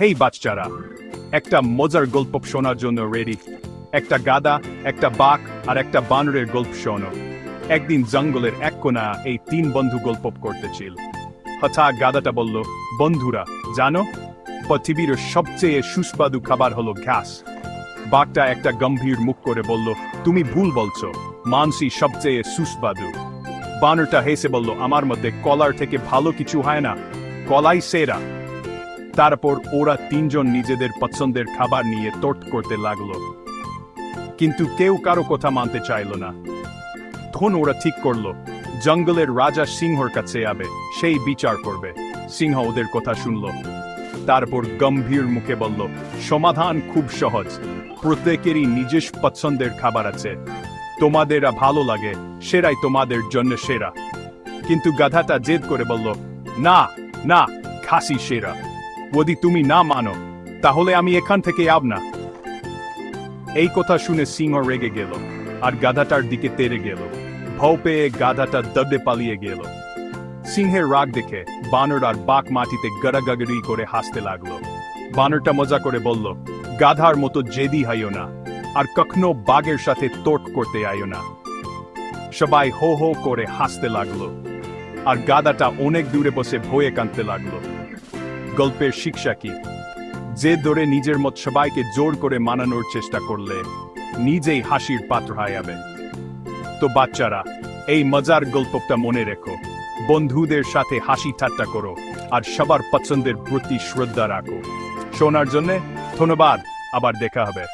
হেই বাচ্চারা, একটা মজার গল্প শোনার জন্য রেডি? একটা গাধা, একটা বাঘ আর একটা বানরের গল্প শোনো। একদিন জঙ্গলের এক কোণা এই তিন বন্ধু গল্প করতেছিল। হঠাৎ গাধাটা বলল, বন্ধুরা জানো, পৃথিবীর সবচেয়ে সুস্বাদু খাবার হলো ঘাস। বাঘটা একটা গম্ভীর মুখ করে বলল, তুমি ভুল বলছো, মাংসই সবচেয়ে সুস্বাদু। বানরটা হেসে বলল, আমার মধ্যে কলার থেকে ভালো কিছু হয় না, কলাই সেরা। তারপর ওরা তিনজন নিজেদের পছন্দের খাবার নিয়ে তর্ক করতে লাগলো, কিন্তু কেউ কারো কথা মানতে চাইল না। তখন ওরা ঠিক করলো, জঙ্গলের রাজা সিংহর কাছে যাবে, সেই বিচার করবে। সিংহ ওদের কথা শুনল, তারপর গম্ভীর মুখে বলল, সমাধান খুব সহজ, প্রত্যেকেরই নিজস্ব পছন্দের খাবার আছে, তোমাদের ভালো লাগে সেরাই তোমাদের জন্য সেরা। কিন্তু গাধাটা জেদ করে বলল, না না, খাসি সেরা, যদি তুমি না মানো তাহলে আমি এখান থেকে যাব না। এই কথা শুনে সিংহ রেগে গেল আর গাধাটার দিকে তেড়ে গেল। ভয় পেয়ে গাধাটা দৌড়ে পালিয়ে গেল। সিংহের রাগ দেখে বানর আর বাঘ মাটিতে গড়াগড়ি করে হাসতে লাগলো। বানরটা মজা করে বলল, গাধার মতো জেদি হইও না, আর কখনো বাঘের সাথে তর্ক করতে আইও না। সবাই হো হো করে হাসতে লাগলো, আর গাধাটা অনেক দূরে বসে ভয়ে কাঁদতে লাগলো। গল্পের শিক্ষা কি? যে ধরে নিজের মত সবাইকে জোর করে মানানোর চেষ্টা করলে নিজেই হাসির পাত্র হয়ে যাবে। তো বাচ্চারা, এই মজার গল্পটা মনে রেখো, বন্ধুদের সাথে হাসি ঠাট্টা করো আর সবার পছন্দের প্রতি শ্রদ্ধা রাখো। শোনার জন্য ধন্যবাদ, আবার দেখা হবে।